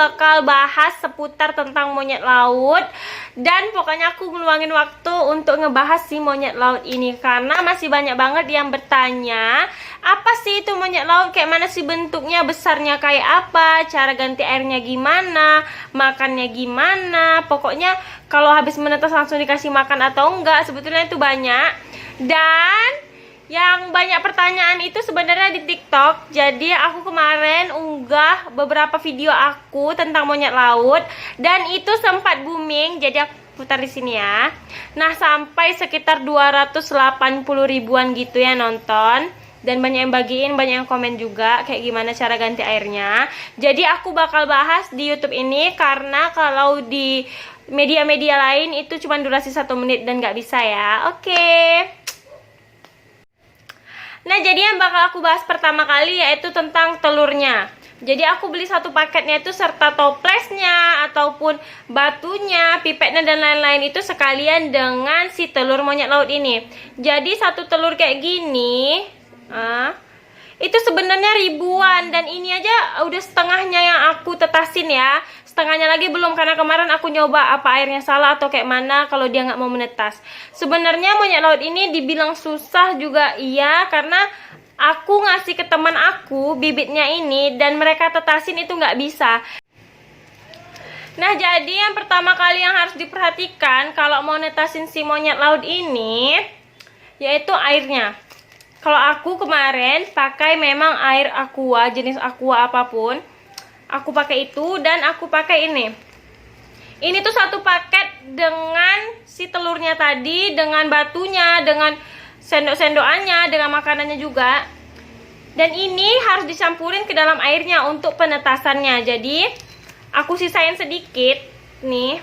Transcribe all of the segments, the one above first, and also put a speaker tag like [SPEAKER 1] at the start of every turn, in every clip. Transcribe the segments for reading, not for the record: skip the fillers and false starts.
[SPEAKER 1] bakal bahas seputar tentang monyet laut. Dan pokoknya aku ngeluangin waktu untuk ngebahas si monyet laut ini, karena masih banyak banget yang bertanya, apa sih itu monyet laut, kayak mana sih bentuknya, besarnya kayak apa, cara ganti airnya gimana, makannya gimana. Pokoknya kalau habis menetas langsung dikasih makan atau enggak, sebetulnya itu banyak. Dan yang banyak pertanyaan itu sebenarnya di TikTok. Jadi aku kemarin unggah beberapa video aku tentang monyet laut dan itu sempat booming. Jadi aku putar di sini ya. Nah, sampai sekitar 280 ribuan gitu ya nonton. Dan banyak yang bagiin, banyak yang komen juga kayak gimana cara ganti airnya. Jadi aku bakal bahas di YouTube ini, karena kalau di media-media lain itu cuma durasi 1 menit dan nggak bisa ya. Oke. Nah, jadi yang bakal aku bahas pertama kali yaitu tentang telurnya. Jadi aku beli satu paketnya itu serta toplesnya ataupun batunya, pipetnya dan lain-lain itu sekalian dengan si telur monyet laut ini. Jadi satu telur kayak gini, itu sebenarnya ribuan, dan ini aja udah setengahnya yang aku tetasin ya. Setengahnya lagi belum, karena kemarin aku nyoba apa airnya salah atau kayak mana kalau dia nggak mau menetas. Sebenarnya monyet laut ini dibilang susah juga iya, karena aku ngasih ke teman aku bibitnya ini dan mereka tetasin itu nggak bisa. Nah, jadi yang pertama kali yang harus diperhatikan kalau mau netasin si monyet laut ini yaitu airnya. Kalau aku kemarin pakai memang air aqua, jenis aqua apapun, aku pakai itu, dan aku pakai ini. Ini tuh satu paket dengan si telurnya tadi, dengan batunya, dengan sendok-sendokannya, dengan makanannya juga. Dan ini harus dicampurin ke dalam airnya untuk penetasannya. Jadi aku sisain sedikit nih,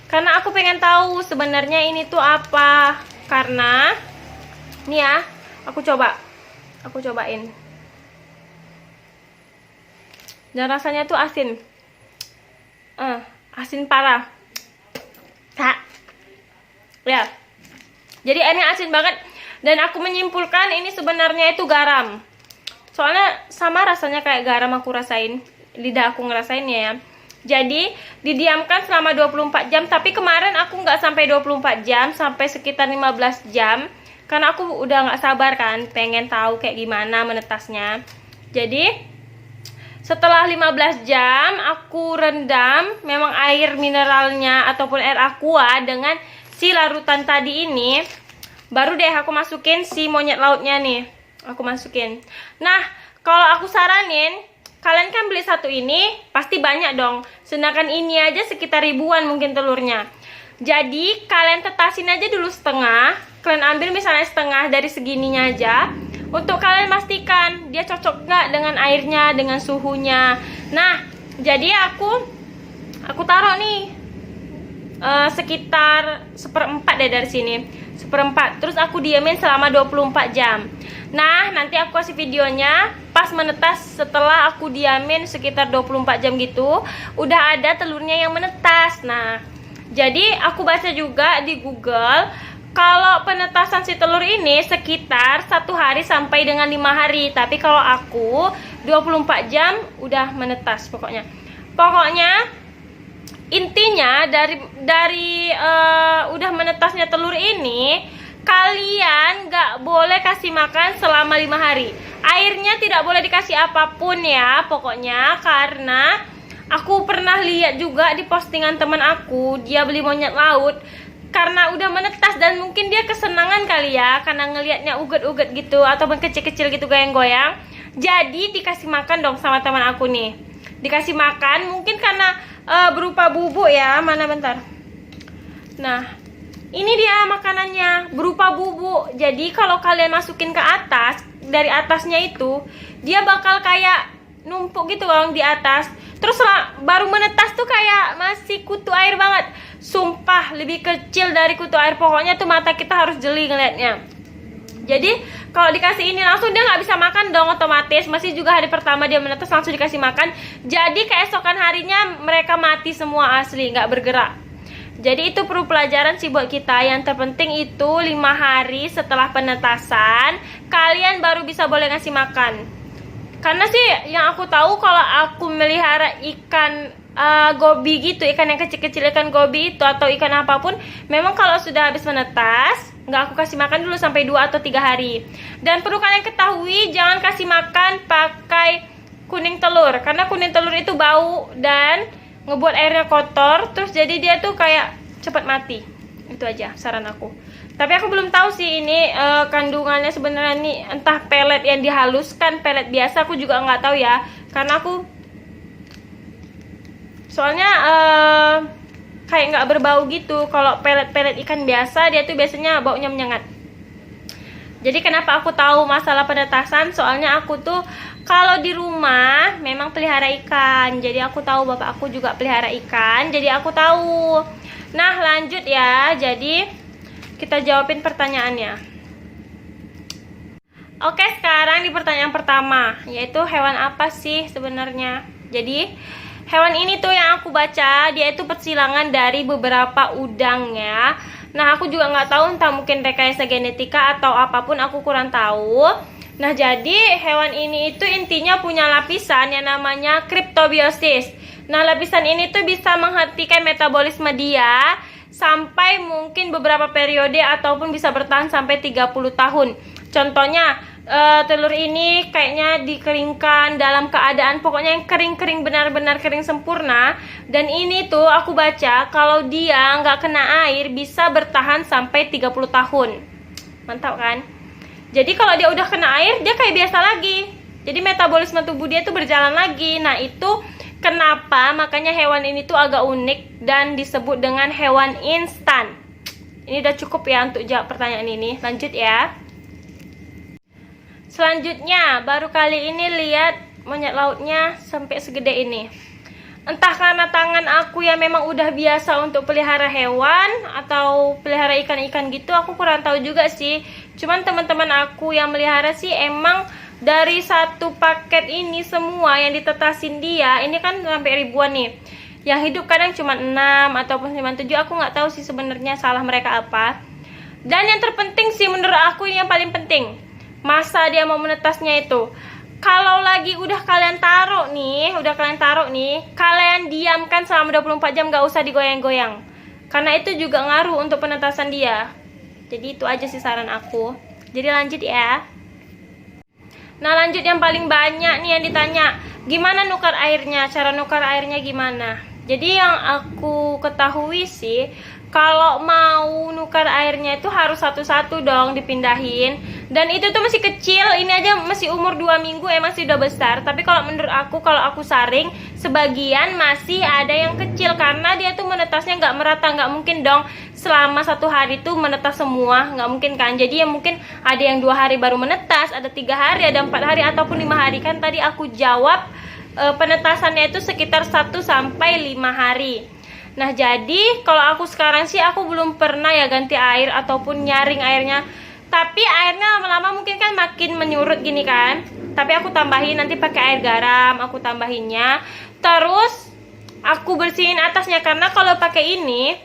[SPEAKER 1] karena aku pengen tahu sebenarnya ini tuh apa. Karena nih ya, aku cobain. Dan rasanya tuh asin. Asin parah. Ya. Jadi airnya asin banget. Dan aku menyimpulkan ini sebenarnya itu garam. Soalnya sama rasanya kayak garam, aku rasain. Lidah aku ngerasain ya. Jadi didiamkan selama 24 jam. Tapi kemarin aku nggak sampai 24 jam, sampai sekitar 15 jam. Karena aku udah nggak sabar kan, pengen tahu kayak gimana menetasnya. Jadi setelah 15 jam aku rendam memang air mineralnya ataupun air aqua dengan si larutan tadi ini. Baru deh aku masukin si monyet lautnya nih. Aku masukin. Nah, kalau aku saranin, kalian kan beli satu ini pasti banyak dong. Sedangkan ini aja sekitar ribuan mungkin telurnya. Jadi kalian tetasin aja dulu setengah. Kalian ambil misalnya setengah dari segininya aja, untuk kalian pastikan dia cocok nggak dengan airnya, dengan suhunya. Nah, jadi aku taruh nih sekitar 1/4 deh dari sini, 1/4. Terus aku diamin selama 24 jam. Nah, nanti aku kasih videonya pas menetas. Setelah aku diamin sekitar 24 jam gitu, udah ada telurnya yang menetas. Nah, jadi aku baca juga di Google, kalau penetasan si telur ini sekitar 1 hari sampai dengan 5 hari. Tapi kalau aku 24 jam udah menetas pokoknya. Pokoknya intinya dari udah menetasnya telur ini, kalian nggak boleh kasih makan selama 5 hari. Airnya tidak boleh dikasih apapun ya pokoknya, karena aku pernah lihat juga di postingan teman aku, dia beli monyet laut karena udah menetas dan mungkin dia kesenangan kali ya, karena ngelihatnya uget-uget gitu ataupun kecil-kecil gitu goyang-goyang. Jadi dikasih makan dong sama teman aku nih. Dikasih makan mungkin karena berupa bubuk ya. Mana bentar. Nah, ini dia makanannya berupa bubuk. Jadi kalau kalian masukin ke atas, dari atasnya itu dia bakal kayak numpuk gitu loh di atas. Terus baru menetas tuh kayak masih kutu air banget. Sumpah lebih kecil dari kutu air. Pokoknya tuh mata kita harus jeli ngeliatnya. Jadi kalau dikasih ini langsung dia nggak bisa makan dong otomatis. Masih juga hari pertama dia menetas langsung dikasih makan. Jadi keesokan harinya mereka mati semua asli, nggak bergerak. Jadi itu perlu pelajaran sih buat kita. Yang terpenting itu 5 hari setelah penetasan kalian baru bisa boleh ngasih makan. Karena sih yang aku tahu, kalau aku melihara ikan gobi gitu, ikan yang kecil-kecil, ikan gobi itu atau ikan apapun, memang kalau sudah habis menetas nggak aku kasih makan dulu sampai 2 atau 3 hari. Dan perlu kalian ketahui, jangan kasih makan pakai kuning telur, karena kuning telur itu bau dan ngebuat airnya kotor, terus jadi dia tuh kayak cepat mati. Itu aja saran aku. Tapi aku belum tahu sih ini kandungannya sebenarnya nih, entah pelet yang dihaluskan, pelet biasa, aku juga nggak tahu ya, karena aku soalnya kayak nggak berbau gitu. Kalau pelet-pelet ikan biasa dia tuh biasanya baunya menyengat. Jadi kenapa aku tahu masalah penetasan, soalnya aku tuh kalau di rumah memang pelihara ikan, jadi aku tahu bapak aku juga pelihara ikan, jadi aku tahu. Nah lanjut ya, jadi kita jawabin pertanyaannya. Oke, sekarang di pertanyaan pertama, yaitu hewan apa sih sebenarnya. Jadi hewan ini tuh yang aku baca, dia itu persilangan dari beberapa udang ya. Nah aku juga nggak tahu, entah mungkin rekayasa genetika atau apapun, aku kurang tahu. Nah jadi hewan ini itu intinya punya lapisan yang namanya kriptobiosis. Nah lapisan ini tuh bisa menghentikan metabolisme dia sampai mungkin beberapa periode ataupun bisa bertahan sampai 30 tahun. Contohnya telur ini kayaknya dikeringkan dalam keadaan pokoknya yang kering-kering, benar-benar kering sempurna. Dan ini tuh aku baca kalau dia nggak kena air bisa bertahan sampai 30 tahun. Mantap kan? Jadi kalau dia udah kena air, dia kayak biasa lagi. Jadi metabolisme tubuh dia tuh berjalan lagi. Nah itu kenapa makanya hewan ini tuh agak unik dan disebut dengan hewan instan. Ini udah cukup ya untuk jawab pertanyaan ini. Lanjut ya. Selanjutnya, baru kali ini lihat monyet lautnya sampai segede ini. Entah karena tangan aku yang memang udah biasa untuk pelihara hewan atau pelihara ikan-ikan gitu, aku kurang tahu juga sih. Cuman teman-teman aku yang melihara sih emang dari satu paket ini semua yang ditetasin dia, ini kan sampai ribuan nih. Yang hidup kadang cuma 6 ataupun 7, aku nggak tahu sih sebenarnya salah mereka apa. Dan yang terpenting sih menurut aku ini yang paling penting, masa dia mau menetasnya itu. Kalau lagi udah kalian taruh nih, kalian diamkan selama 24 jam, gak usah digoyang-goyang. Karena itu juga ngaruh untuk penetasan dia. Jadi itu aja sih saran aku. Jadi lanjut ya. Nah lanjut yang paling banyak nih yang ditanya, gimana nukar airnya, cara nukar airnya gimana. Jadi yang aku ketahui sih, kalau mau nukar airnya itu harus satu-satu dong dipindahin. Dan itu tuh masih kecil, ini aja masih umur 2 minggu emang sudah besar. Tapi kalau menurut aku, kalau aku saring, sebagian masih ada yang kecil. Karena dia tuh menetasnya nggak merata, nggak mungkin dong selama 1 hari tuh menetas semua, nggak mungkin kan. Jadi ya mungkin ada yang 2 hari baru menetas, ada 3 hari, ada 4 hari, ataupun 5 hari. Kan tadi aku jawab penetasannya itu sekitar 1 sampai 5 hari. Nah jadi kalau aku sekarang sih aku belum pernah ya ganti air ataupun nyaring airnya. Tapi airnya lama-lama mungkin kan makin menyurut gini kan. Tapi aku tambahin nanti pakai air garam, aku tambahinnya. Terus aku bersihin atasnya, karena kalau pakai ini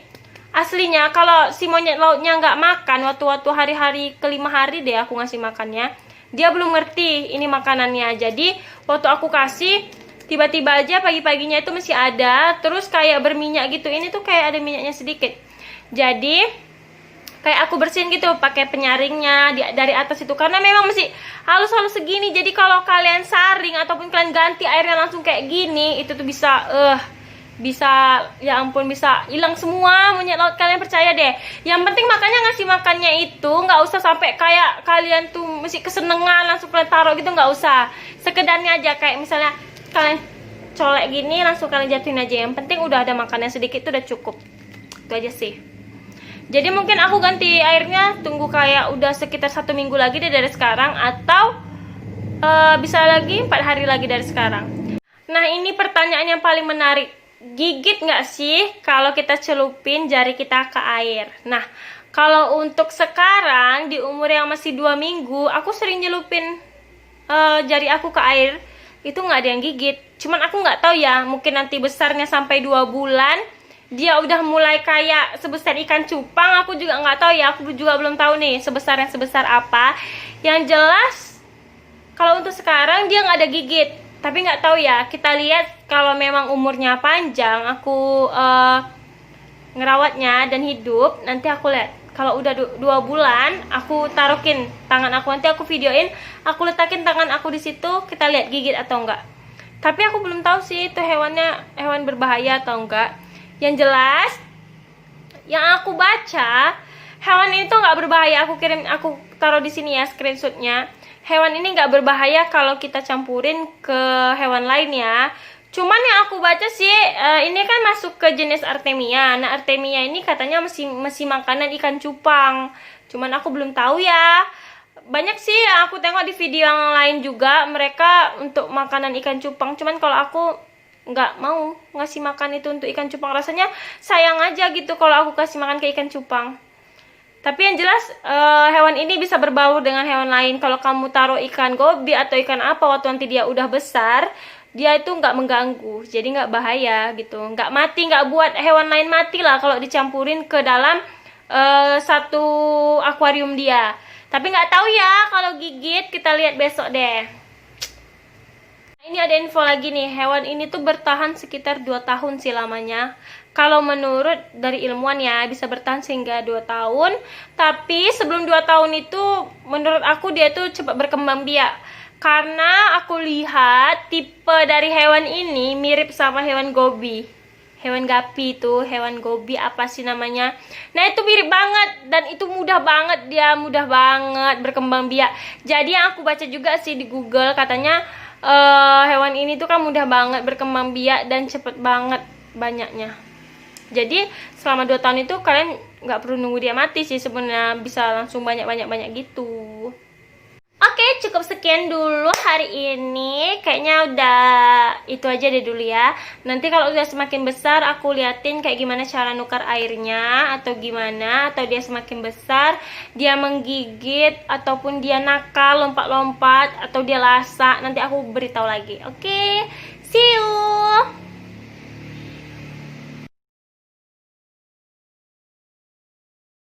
[SPEAKER 1] aslinya kalau si monyet lautnya nggak makan waktu hari-hari ke-5 hari deh aku ngasih makannya, dia belum ngerti ini makanannya. Jadi waktu aku kasih tiba-tiba aja pagi-paginya itu masih ada, terus kayak berminyak gitu. Ini tuh kayak ada minyaknya sedikit. Jadi kayak aku bersihin gitu pakai penyaringnya dari atas itu, karena memang masih halus-halus segini. Jadi kalau kalian saring ataupun kalian ganti airnya langsung kayak gini, itu tuh bisa ya ampun, bisa hilang semua monyet laut kalian, percaya deh. Yang penting makanya ngasih makannya itu nggak usah sampai kayak kalian tuh mesti kesenengan langsung kalian taruh gitu, nggak usah. Sekedarnya aja, kayak misalnya kalian colek gini langsung kalian jatuhin aja. Yang penting udah ada makannya sedikit, itu udah cukup. Itu aja sih. Jadi mungkin aku ganti airnya tunggu kayak udah sekitar 1 minggu lagi deh dari sekarang, atau bisa lagi 4 hari lagi dari sekarang. Nah ini pertanyaan yang paling menarik, gigit nggak sih kalau kita celupin jari kita ke air? Nah kalau untuk sekarang di umur yang masih 2 minggu, aku sering nyelupin jari aku ke air, itu nggak ada yang gigit. Cuman aku nggak tahu ya, mungkin nanti besarnya sampai 2 bulan dia udah mulai kayak sebesar ikan cupang, aku juga nggak tahu ya. Aku juga belum tahu nih sebesar apa. Yang jelas kalau untuk sekarang dia nggak ada gigit. Tapi nggak tahu ya, kita lihat kalau memang umurnya panjang, aku ngerawatnya dan hidup, nanti aku lihat. Kalau udah 2 bulan, aku taruhin tangan aku, nanti aku videoin, aku letakin tangan aku di situ, kita lihat gigit atau enggak. Tapi aku belum tahu sih itu hewan berbahaya atau enggak. Yang jelas, yang aku baca, hewan ini tuh nggak berbahaya. Aku taruh di sini ya screenshotnya. Hewan ini nggak berbahaya kalau kita campurin ke hewan lain ya. Cuman yang aku baca sih, ini kan masuk ke jenis Artemia. Nah, Artemia ini katanya masih makanan ikan cupang. Cuman aku belum tahu ya. Banyak sih yang aku tengok di video yang lain juga, mereka untuk makanan ikan cupang. Cuman kalau aku nggak mau ngasih makan itu untuk ikan cupang. Rasanya sayang aja gitu kalau aku kasih makan ke ikan cupang. Tapi yang jelas hewan ini bisa berbaur dengan hewan lain. Kalau kamu taruh ikan gobi atau ikan apa waktu nanti dia udah besar, dia itu nggak mengganggu, jadi nggak bahaya gitu, nggak mati, nggak buat hewan lain mati lah kalau dicampurin ke dalam satu akuarium dia. Tapi nggak tahu ya kalau gigit, kita lihat besok deh. Ini ada info lagi nih, hewan ini tuh bertahan sekitar 2 tahun sih lamanya. Kalau menurut dari ilmuwan ya, bisa bertahan sehingga 2 tahun. Tapi sebelum 2 tahun itu, menurut aku dia tuh cepat berkembang biak. Karena aku lihat tipe dari hewan ini mirip sama hewan gobi. Hewan gapi itu, hewan gobi apa sih namanya. Nah itu mirip banget, dan itu mudah banget, dia mudah banget berkembang biak. Jadi yang aku baca juga sih di Google, katanya hewan ini tuh kan mudah banget berkembang biak dan cepet banget banyaknya. Jadi selama 2 tahun itu kalian nggak perlu nunggu dia mati sih sebenarnya, bisa langsung banyak gitu. Oke, cukup sekian dulu hari ini. Kayaknya udah itu aja deh dulu ya. Nanti kalau udah semakin besar, aku liatin kayak gimana cara nukar airnya, atau gimana, atau dia semakin besar, dia menggigit, ataupun dia nakal, lompat-lompat, atau dia lasak. Nanti aku beritahu lagi. Oke, see you!